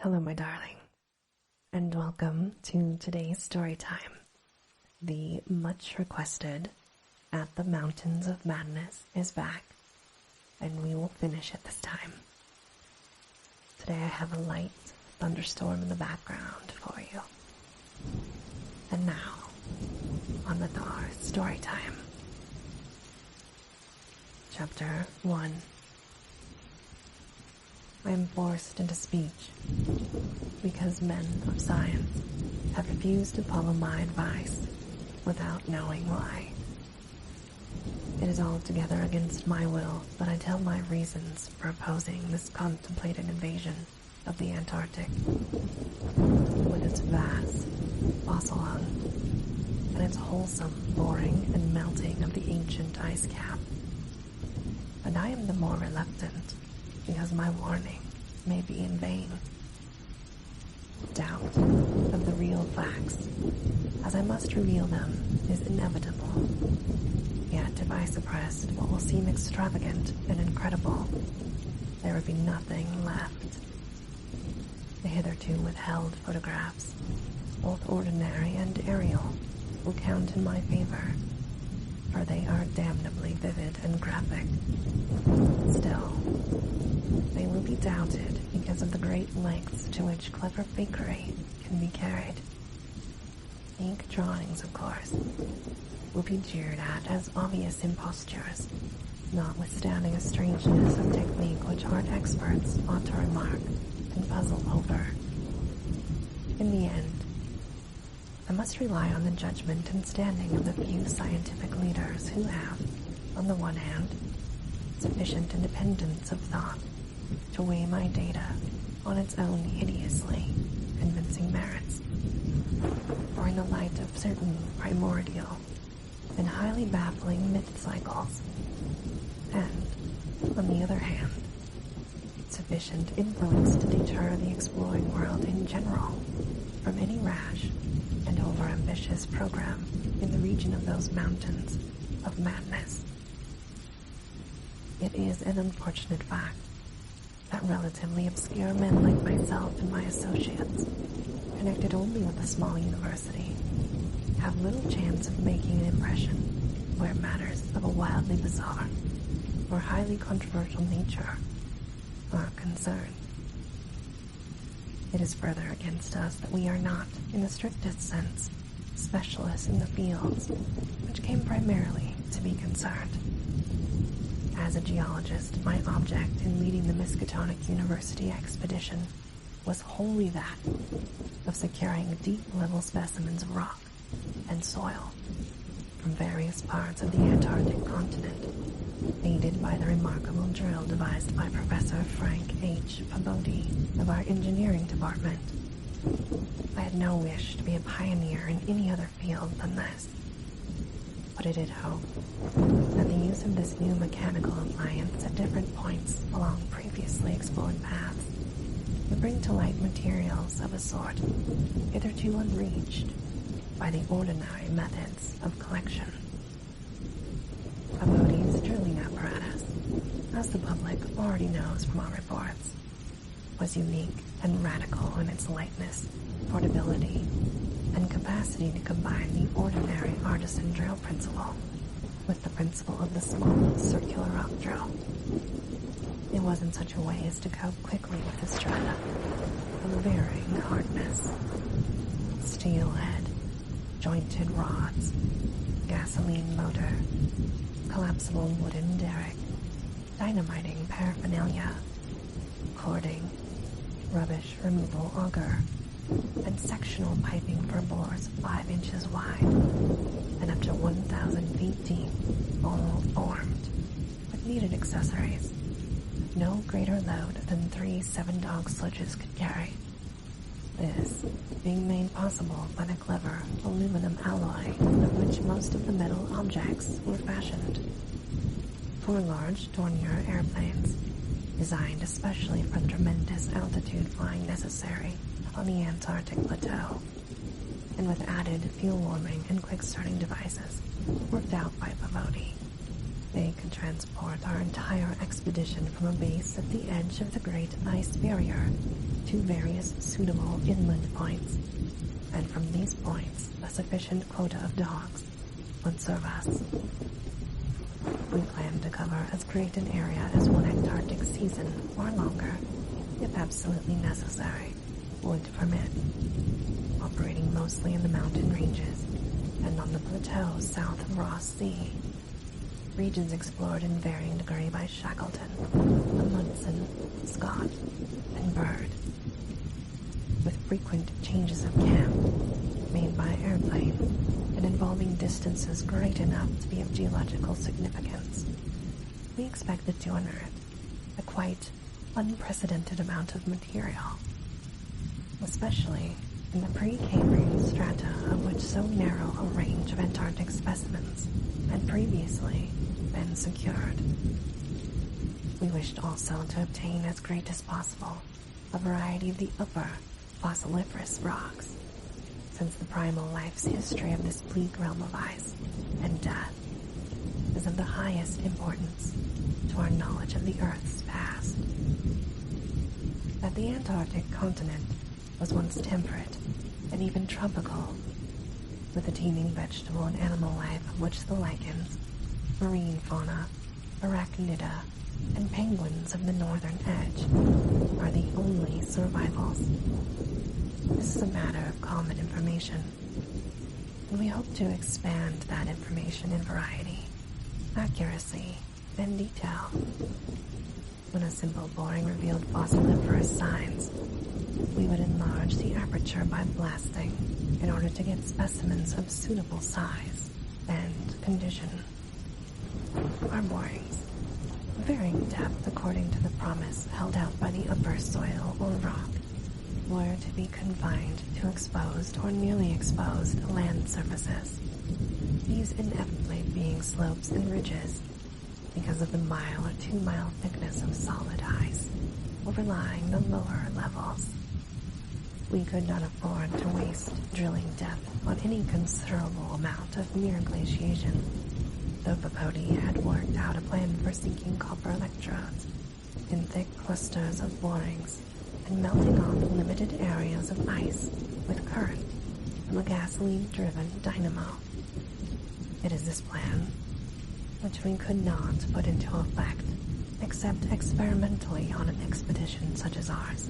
Hello, my darling, and welcome to today's story time. The much requested At the Mountains of Madness is back, and we will finish it this time. Today I have a light thunderstorm in the background for you. And now, on with our story time. Chapter 1. I am forced into speech because men of science have refused to follow my advice without knowing why. It is altogether against my will, but I tell my reasons for opposing this contemplated invasion of the Antarctic. With its vast fossil hunt and its wholesome boring and melting of the ancient ice cap. And I am the more reluctant because my warning may be in vain. Doubt of the real facts, as I must reveal them, is inevitable. Yet if I suppressed what will seem extravagant and incredible, there would be nothing left. The hitherto withheld photographs, both ordinary and aerial, will count in my favor, for they are damnably vivid and graphic. Still, they will be doubted because of the great lengths to which clever fakery can be carried. Ink drawings, of course, will be jeered at as obvious impostures, notwithstanding a strangeness of technique which art experts ought to remark and puzzle over. In the end, I must rely on the judgment and standing of the few scientific leaders who have, on the one hand, sufficient independence of thought to weigh my data on its own hideously convincing merits, or in the light of certain primordial and highly baffling myth cycles, and, on the other hand, sufficient influence to deter the exploring world in general from any rash and over-ambitious program in the region of those mountains of madness. It is an unfortunate fact that relatively obscure men like myself and my associates, connected only with a small university, have little chance of making an impression where matters of a wildly bizarre or highly controversial nature are concerned. It is further against us that we are not, in the strictest sense, specialists in the fields which came primarily to be concerned. As a geologist, my object in leading the Miskatonic University expedition was wholly that of securing deep-level specimens of rock and soil from various parts of the Antarctic continent, aided by the remarkable drill devised by Professor Frank H. Pabodi of our engineering department. I had no wish to be a pioneer in any other field than this, but I did hope that the use of this new mechanical appliance at different points along previously explored paths would bring to light materials of a sort hitherto unreached by the ordinary methods of collection. Pabodi's drilling apparatus, as the public already knows from our reports, was unique and radical in its lightness, portability, and capacity to combine the ordinary artisan drill principle with the principle of the small circular rock drill. It was in such a way as to cope quickly with the strata of varying hardness. Steel head, jointed rods, gasoline motor, collapsible wooden derrick, dynamiting paraphernalia, cording, rubbish removal auger, and sectional piping for bores 5 inches wide and up to 1,000 feet deep, all formed with needed accessories no greater load than 3 7-dog sledges could carry. This being made possible by the clever aluminum alloy of which most of the metal objects were fashioned. 4 large Dornier airplanes, designed especially for the tremendous altitude flying necessary on the Antarctic plateau, and with added fuel warming and quick starting devices worked out by Pabodi. They could transport our entire expedition from a base at the edge of the Great Ice Barrier to various suitable inland points, and from these points a sufficient quota of dogs would serve us. We plan to cover as great an area as one Antarctic season or longer, if absolutely necessary, would permit, operating mostly in the mountain ranges and on the plateaus south of Ross Sea, regions explored in varying degree by Shackleton, Amundsen, Scott, and Byrd, with frequent changes of camp made by airplane and involving distances great enough to be of geological significance. We expected to unearth a quite unprecedented amount of material, especially in the pre-Cambrian strata of which so narrow a range of Antarctic specimens had previously been secured. We wished also to obtain as great as possible a variety of the upper fossiliferous rocks, since the primal life's history of this bleak realm of ice and death is of the highest importance to our knowledge of the Earth's past. That the Antarctic continent was once temperate and even tropical, with a teeming vegetable and animal life of which the lichens, marine fauna, arachnida, and penguins of the northern edge are the only survivals. This is a matter of common information, and we hope to expand that information in variety, accuracy, and detail. When a simple boring revealed fossiliferous signs, we would enlarge the aperture by blasting in order to get specimens of suitable size and condition. Our borings, varying depth according to the promise held out by the upper soil or rock, were to be confined to exposed or nearly exposed land surfaces, these inevitably being slopes and ridges because of the 1 or 2 mile thickness of solid ice overlying the lower levels. We could not afford to waste drilling depth on any considerable amount of mere glaciation, though Papodi had worked out a plan for sinking copper electrodes in thick clusters of borings and melting off limited areas of ice with current from a gasoline-driven dynamo. It is this plan, which we could not put into effect except experimentally on an expedition such as ours,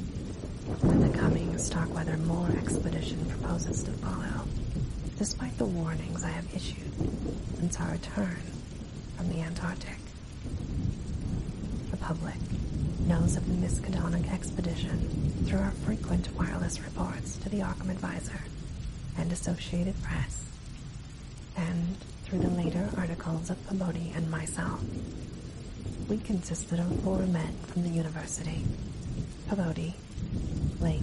that the coming Starkweather Moor expedition proposes to follow, despite the warnings I have issued since our return from the Antarctic. The public knows of the Miskatonic expedition through our frequent wireless reports to the Arkham Advisor and Associated Press, and through the later articles of Pabodi and myself. We consisted of 4 men from the university: Pabodi, Blake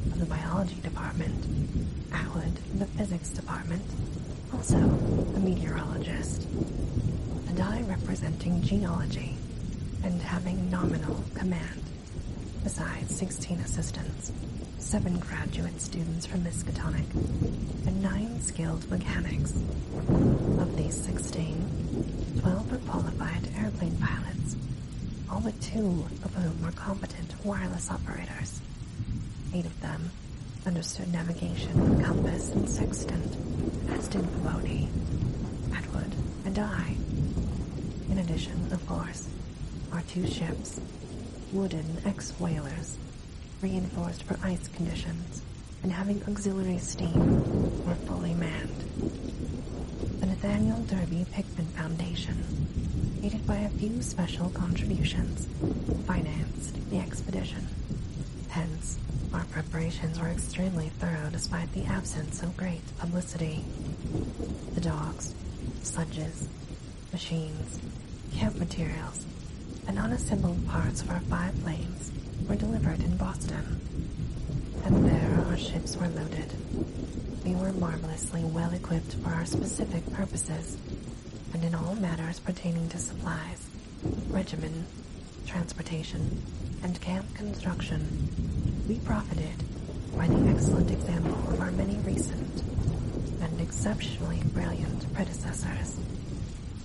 of the biology department, Atwood of the physics department, also a meteorologist, and I representing geology and having nominal command, besides 16 assistants, 7 graduate students from Miskatonic, and 9 skilled mechanics. Of these 16, 12 were qualified airplane pilots, all but 2 of whom were competent wireless operators. 8 of them understood navigation, compass, and sextant, as did Pabodi, Atwood, and I. In addition, of course, our 2 ships, wooden ex-whalers, reinforced for ice conditions and having auxiliary steam, were fully manned. The Nathaniel Derby Pickman Foundation, aided by a few special contributions, financed the expedition. Hence, our preparations were extremely thorough despite the absence of great publicity. The dogs, sledges, machines, camp materials, and unassembled parts of our 5 planes were delivered in Boston, and there our ships were loaded. We were marvelously well equipped for our specific purposes, and in all matters pertaining to supplies, regimen, transportation, and camp construction, we profited by the excellent example of our many recent and exceptionally brilliant predecessors.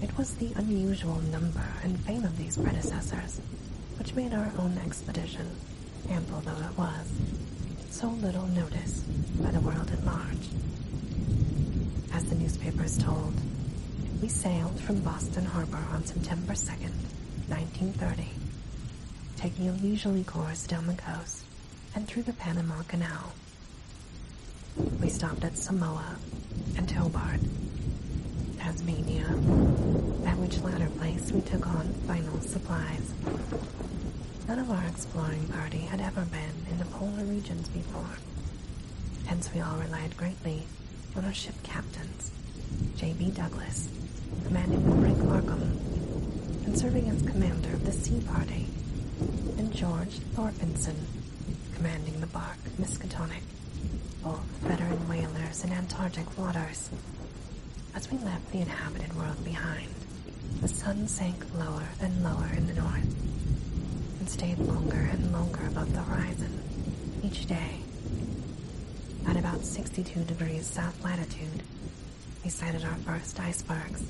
It was the unusual number and fame of these predecessors which made our own expedition ample though it was, so little noticed by the world at large. As the newspapers told, we sailed from Boston Harbor on September 2nd, 1930, taking a leisurely course down the coast and through the Panama Canal. We stopped at Samoa and Hobart, Tasmania, at which latter place we took on final supplies. None of our exploring party had ever been in the polar regions before, hence we all relied greatly on our ship captains, J.B. Douglas, commanding the brig Markham, and serving as commander of the sea party, and George Thorfinson, commanding the bark Miskatonic, both veteran whalers in Antarctic waters. As we left the inhabited world behind, the sun sank lower and lower in the north, and stayed longer and longer above the horizon each day. At about 62 degrees south latitude, we sighted our first icebergs,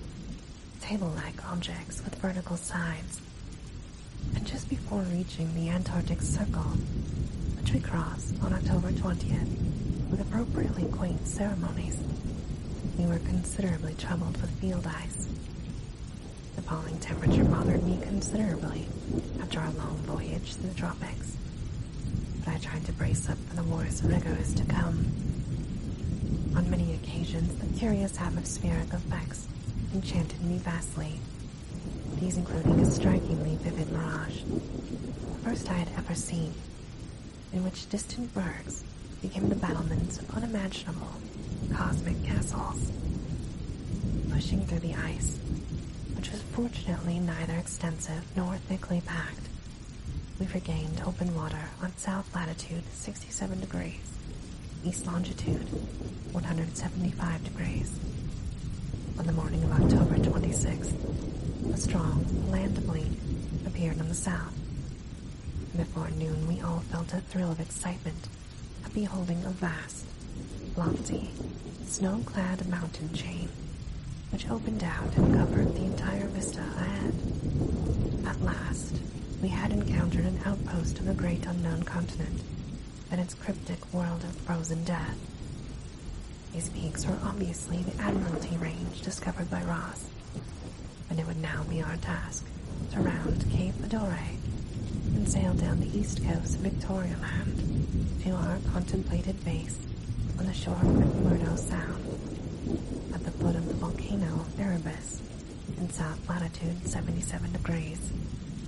table-like objects with vertical sides, and just before reaching the Antarctic Circle, which we crossed on October 20th with appropriately quaint ceremonies, we were considerably troubled with field ice. The appalling temperature bothered me considerably after our long voyage through the tropics, but I tried to brace up for the war's rigors to come. On many occasions, the curious atmospheric effects enchanted me vastly, these including a strikingly vivid mirage, the first I had ever seen, in which distant bergs became the battlements of unimaginable cosmic castles. Pushing through the ice, which was fortunately neither extensive nor thickly packed, we regained open water on south latitude 67 degrees, east longitude 175 degrees. On the morning of October 26th, a strong land bleed appeared on the south, and before noon we all felt a thrill of excitement at beholding a vast, lofty, snow-clad mountain chain which opened out and covered the entire vista ahead. At last, we had encountered an outpost of the great unknown continent and its cryptic world of frozen death. These peaks were obviously the Admiralty Range discovered by Ross, and it would now be our task to round Cape Adore and sail down the east coast of Victoria Land to our contemplated base on the shore of McMurdo Sound, at the foot of the volcano Erebus in south latitude 77 degrees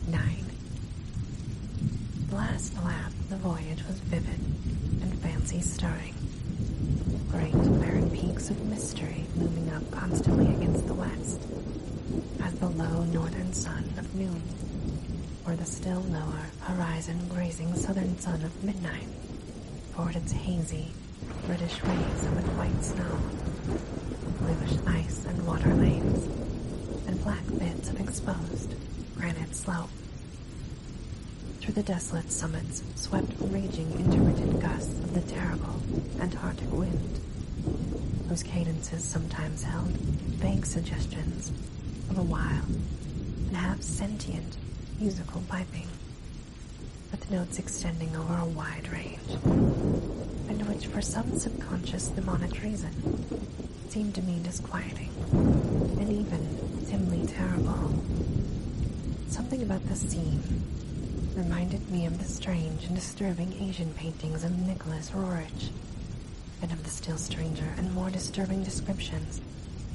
9. The last lap of the voyage was vivid and fancy-stirring. Great barren peaks of mystery looming up constantly against the west, as the low northern sun of noon, or the still lower horizon-grazing southern sun of midnight, poured its hazy, reddish rays amid white snow, bluish ice and water lanes, and black bits of exposed granite slope. Through the desolate summits swept raging intermittent gusts of the terrible Antarctic wind, whose cadences sometimes held vague suggestions of a wild and half-sentient musical piping, with notes extending over a wide range, and which for some subconscious mnemonic reason seemed to me disquieting and even dimly terrible. Something about the scene reminded me of the strange and disturbing Asian paintings of Nicholas Roerich, and of the still stranger and more disturbing descriptions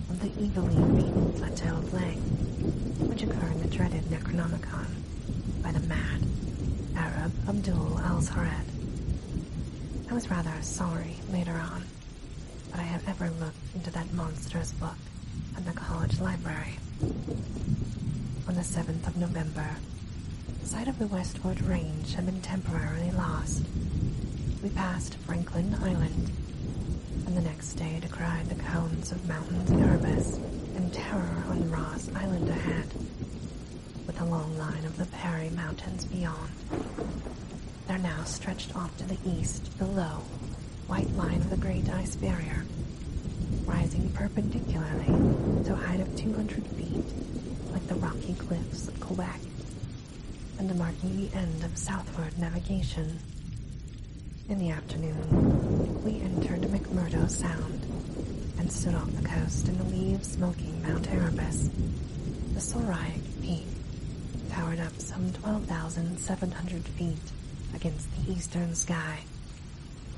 of the evilly beaten Plateau of Lang, which occur in the dreaded Necronomicon by the mad Arab Abdul al-Sared. I was rather sorry later on that I had ever looked into that monstrous book at the college library. On the 7th of November, sight of the westward range had been temporarily lost. We passed Franklin Island, and the next day descried the cones of mountains Erebus and terror on Ross Island ahead, with a long line of the Parry Mountains beyond. There now stretched off to the east the low, white line of the Great Ice Barrier, rising perpendicularly to a height of 200 feet, like the rocky cliffs of Quebec. and marking the end of southward navigation. In the afternoon, we entered McMurdo Sound and stood off the coast in the lee of smoking Mount Erebus. The Soraic Peak towered up some 12,700 feet against the eastern sky,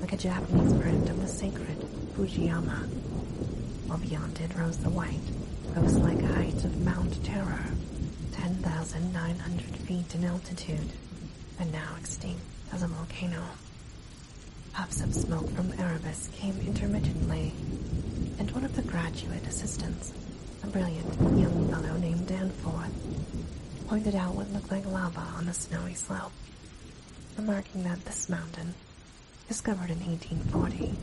like a Japanese print of the sacred Fujiyama, while beyond it rose the white, ghost-like height of Mount Terror, 10,900 feet in altitude, and now extinct as a volcano. Puffs of smoke from Erebus came intermittently, and one of the graduate assistants, a brilliant young fellow named Danforth, pointed out what looked like lava on the snowy slope, remarking that this mountain, discovered in 1840,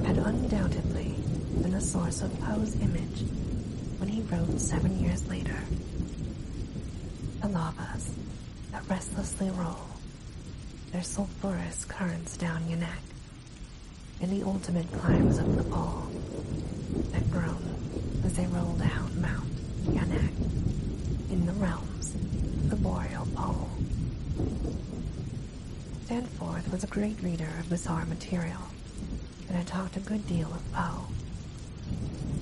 had undoubtedly been the source of Poe's image when he wrote 7 years later. The lavas that restlessly roll their sulphurous currents down your neck in the ultimate climbs of the pole that groan as they roll down Mount Yanak in the realms of the boreal pole. Danforth was a great reader of bizarre material and had talked a good deal of Poe.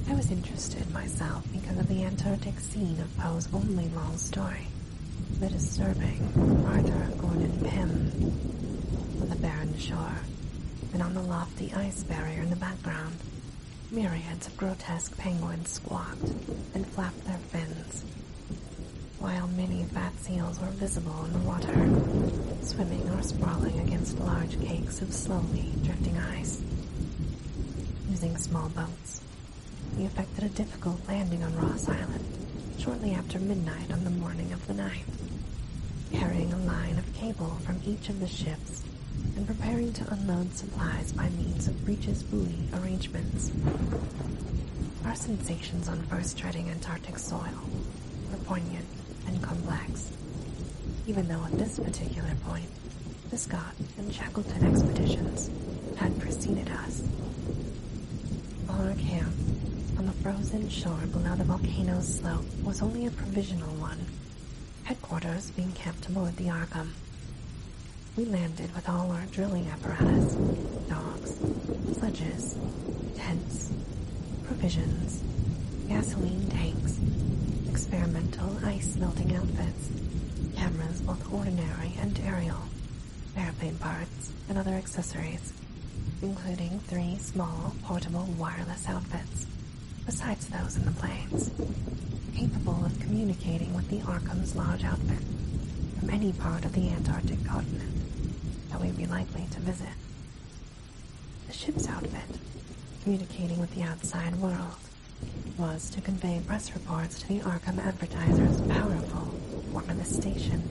I was interested myself because of the Antarctic scene of Poe's only long story, the disturbing Arthur Gordon Pym, with a barren shore, and on the lofty ice barrier in the background, myriads of grotesque penguins squawked and flapped their fins, while many fat seals were visible in the water, swimming or sprawling against large cakes of slowly drifting ice. Using small boats, we effected a difficult landing on Ross Island shortly after midnight on the morning of the 9th, carrying a line of cable from each of the ships and preparing to unload supplies by means of breeches buoy arrangements. Our sensations on first treading Antarctic soil were poignant and complex, even though at this particular point, the Scott and Shackleton expeditions had preceded us. Our camp on the frozen shore below the volcano's slope was only a provisional one, headquarters being kept aboard the Arkham. We landed with all our drilling apparatus, dogs, sledges, tents, provisions, gasoline tanks, experimental ice-melting outfits, cameras both ordinary and aerial, airplane parts, and other accessories, including 3 small portable wireless outfits, besides those in the planes, capable of communicating with the Arkham's large outfit from any part of the Antarctic continent that we'd be likely to visit. The ship's outfit, communicating with the outside world, was to convey press reports to the Arkham Advertiser's powerful wireless station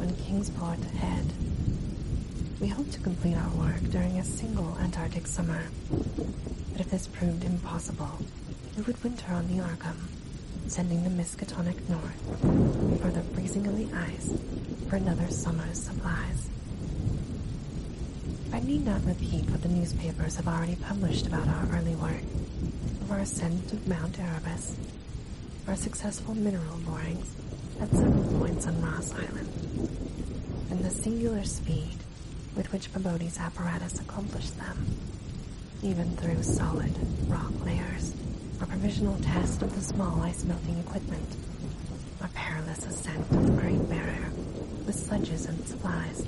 on Kingsport ahead. We hoped to complete our work during a single Antarctic summer, but if this proved impossible, we would winter on the Arkham, sending the Miskatonic north, further freezing of the ice for another summer's supplies. I need not repeat what the newspapers have already published about our early work, of our ascent of Mount Erebus, our successful mineral borings at several points on Ross Island, and the singular speed with which Peabody's apparatus accomplished them, even through solid rock layers, our provisional test of the small ice-melting equipment, our perilous ascent of the Great Barrier with sledges and supplies,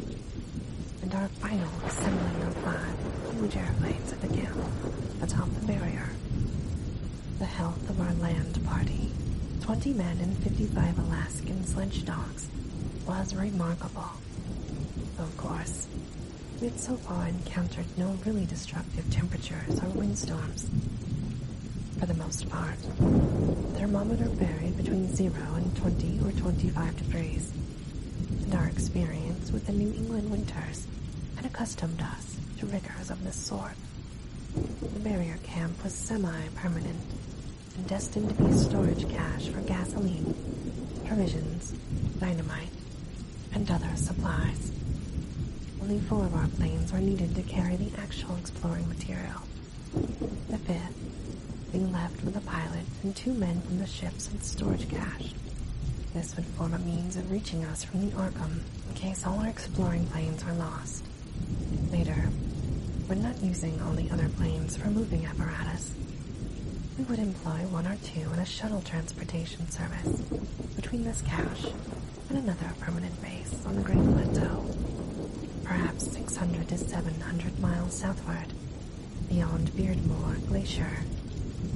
and our final assembling of 5 huge airplanes at the camp atop the barrier. The health of our land party, 20 men and 55 Alaskan sledge dogs, was remarkable. Of course, we had so far encountered no really destructive temperatures or windstorms. For the most part, the thermometer varied between 0 and 20 or 25 degrees, and our experience with the New England winters had accustomed us to rigors of this sort. The barrier camp was semi-permanent and destined to be a storage cache for gasoline, provisions, dynamite, and other supplies. Only 4 of our planes were needed to carry the actual exploring material. The 5th being left with a pilot and 2 men from the ship's storage cache, This would form a means of reaching us from the Arkham in case all our exploring planes were lost. Later, when not using all the other planes for moving apparatus, we would employ one or two in a shuttle transportation service between this cache and another permanent base on the Great Plateau, perhaps 600 to 700 miles southward, beyond Beardmore Glacier.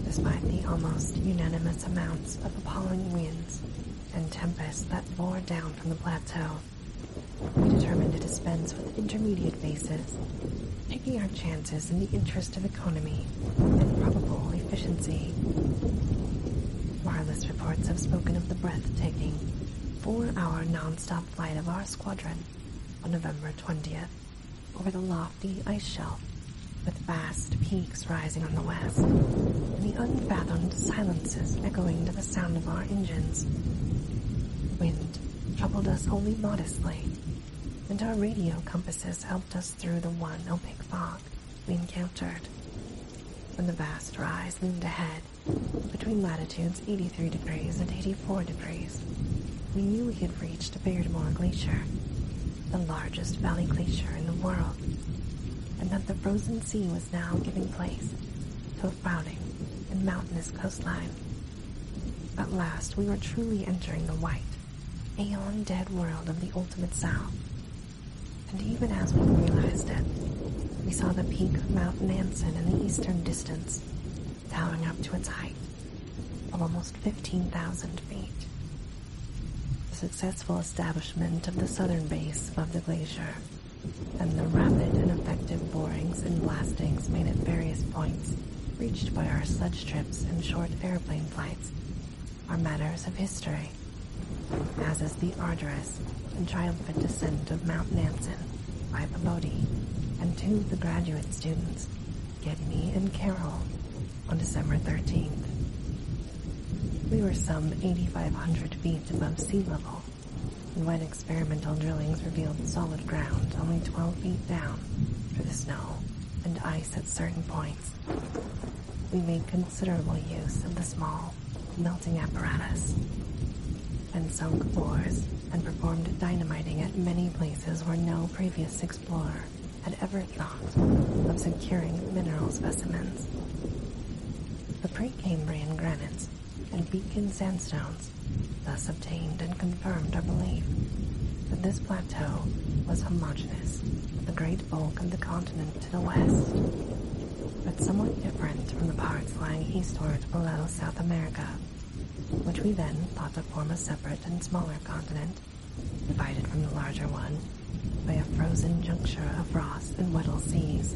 Despite the almost unanimous amounts of appalling winds and tempests that bore down from the plateau, we determined to dispense with intermediate bases, taking our chances in the interest of economy and probable efficiency. Wireless reports have spoken of the breathtaking 4-hour non-stop flight of our squadron on November 20th over the lofty ice shelf, with vast peaks rising on the west, and the unfathomed silences echoing to the sound of our engines. Wind troubled us only modestly, and our radio compasses helped us through the one opaque fog we encountered. When the vast rise loomed ahead, between latitudes 83 degrees and 84 degrees, we knew we had reached Beardmore Glacier, the largest valley glacier in the world, and that the frozen sea was now giving place to a frowning and mountainous coastline. At last we were truly entering the white, aeon-dead world of the ultimate south, and even as we realized it, we saw the peak of Mount Nansen in the eastern distance, towering up to its height of almost 15,000 feet. The successful establishment of the southern base above the glacier and the rapid and effective borings and blastings made at various points reached by our sledge trips and short airplane flights are matters of history, as is the arduous and triumphant descent of Mount Nansen by Peabody and two of the graduate students, Gedney and Carroll, on December 13th. We were some 8,500 feet above sea level, and when experimental drillings revealed solid ground only 12 feet down through the snow and ice at certain points, we made considerable use of the small melting apparatus and sunk bores and performed dynamiting at many places where no previous explorer had ever thought of securing mineral specimens. The Precambrian granites and Beacon sandstones thus obtained and confirmed our belief that this plateau was homogeneous with the great bulk of the continent to the west, but somewhat different from the parts lying eastward below South America, which we then thought to form a separate and smaller continent, divided from the larger one by a frozen juncture of frost and Weddell seas,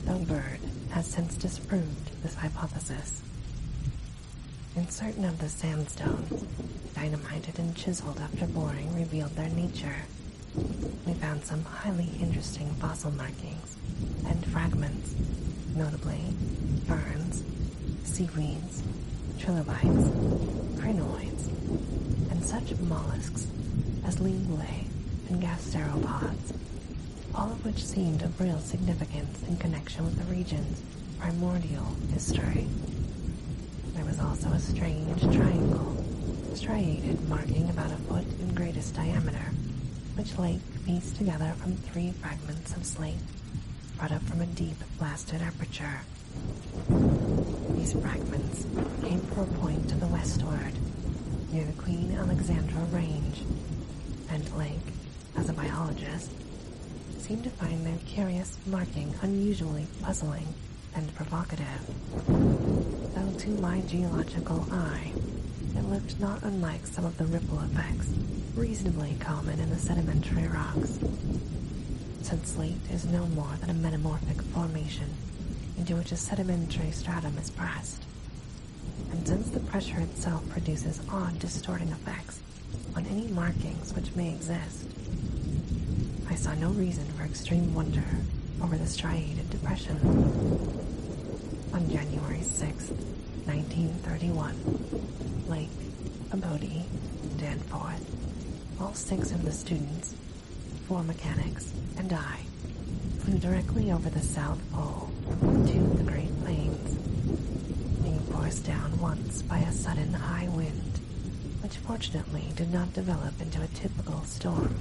though Bird has since disproved this hypothesis. In certain of the sandstones, dynamited and chiseled after boring revealed their nature, we found some highly interesting fossil markings and fragments, notably ferns, seaweeds, trilobites, crinoids, and such mollusks as linguae and gasteropods, all of which seemed of real significance in connection with the region's primordial history. There was also a strange triangle, striated marking about a foot in greatest diameter, which Lake pieced together from 3 fragments of slate brought up from a deep blasted aperture. These fragments came from a point to the westward, near the Queen Alexandra Range, and Lake, as a biologist, seemed to find their curious marking unusually puzzling and provocative, though to my geological eye it looked not unlike some of the ripple effects reasonably common in the sedimentary rocks, since slate is no more than a metamorphic formation into which a sedimentary stratum is pressed, and since the pressure itself produces odd distorting effects on any markings which may exist, I saw no reason for extreme wonder over the striated depression. On January 6, 1931, Lake, Peabody, Danforth, all 6 of the students, 4 mechanics, and I flew directly over the South Pole to the Great Plains, being forced down once by a sudden high wind which fortunately did not develop into a typical storm.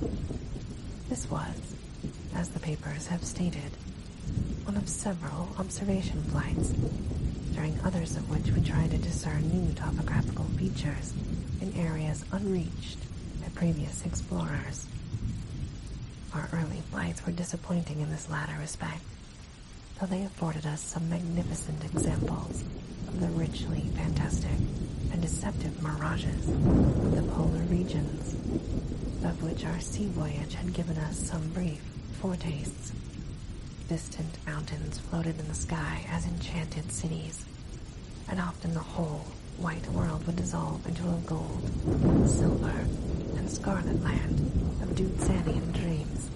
This was, as the papers have stated, one of several observation flights, during others of which we tried to discern new topographical features in areas unreached by previous explorers. Our early flights were disappointing in this latter respect, though they afforded us some magnificent examples of the richly fantastic and deceptive mirages of the polar regions, of which our sea voyage had given us some brief foretastes. Distant mountains floated in the sky as enchanted cities, and often the whole white world would dissolve into a gold, silver, and scarlet land of Deucalion dreams,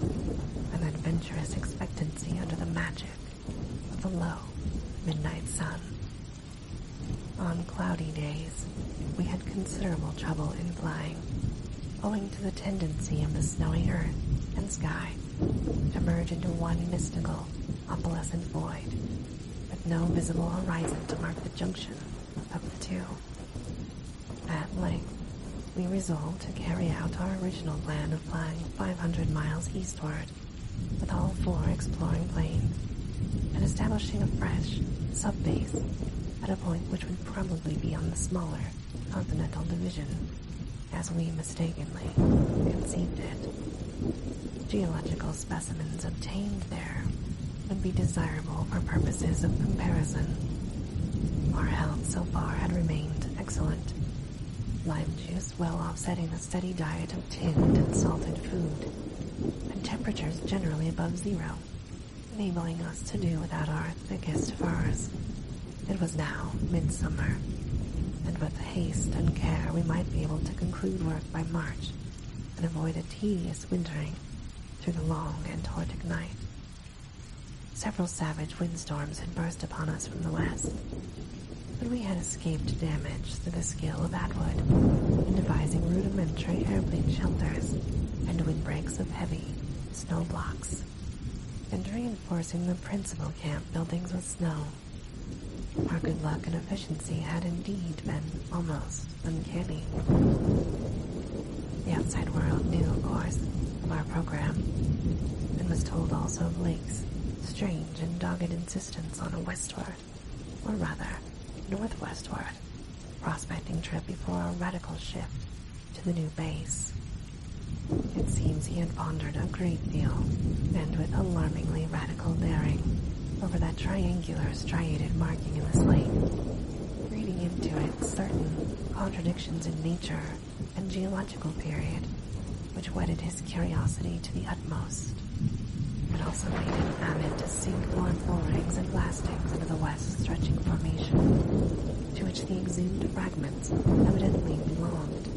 an adventurous expectancy under the magic of the low midnight sun. On cloudy days, we had considerable trouble in flying, owing to the tendency of the snowy earth and sky to merge into one mystical, opalescent void, with no visible horizon to mark the junction of the two. At length, we resolved to carry out our original plan of flying 500 miles eastward, with all 4 exploring planes, and establishing a fresh sub-base at a point which would probably be on the smaller continental division, as we mistakenly conceived it. Geological specimens obtained there would be desirable for purposes of comparison. Our health so far had remained excellent, lime juice well offsetting a steady diet of tinned and salted food, and temperatures generally above zero, enabling us to do without our thickest furs. It was now midsummer, and with haste and care we might be able to conclude work by March and avoid a tedious wintering through the long Antarctic night. Several savage windstorms had burst upon us from the west, but we had escaped damage through the skill of Atwood in devising rudimentary airplane shelters and windbreaks of heavy snow blocks, and reinforcing the principal camp buildings with snow. Our good luck and efficiency had indeed been almost uncanny. The outside world knew, of course, of our program, and was told also of Lake's strange and dogged insistence on a westward, or rather, northwestward, prospecting trip before a radical shift to the new base. It seems he had pondered a great deal, and with alarmingly radical daring, over that triangular striated marking in the slate, reading into it certain contradictions in nature and geological period, which whetted his curiosity to the utmost. It also made him avid to sink more borings and blastings into the west stretching formation, to which the exhumed fragments evidently belonged.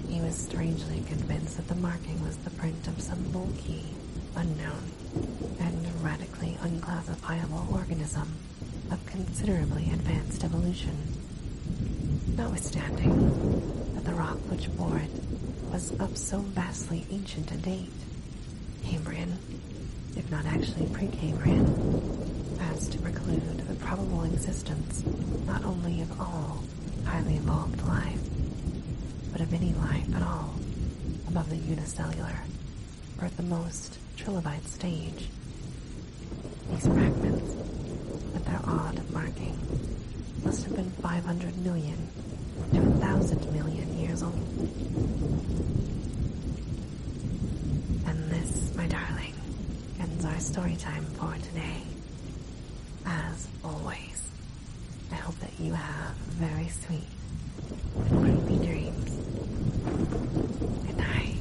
He was strangely convinced that the marking was the print of some bulky, unknown, and radically unclassifiable organism of considerably advanced evolution. Notwithstanding that the rock which bore it was of so vastly ancient a date, Cambrian, if not actually Precambrian, as to preclude the probable existence not only of all highly evolved life, but of any life at all above the unicellular, or at the most trilobite stage. These fragments, with their odd marking, must have been 500 million to 1,000 million years old. And this, my darling, ends our story time for today. As always, I hope that you have very sweet and creepy dreams. Good night.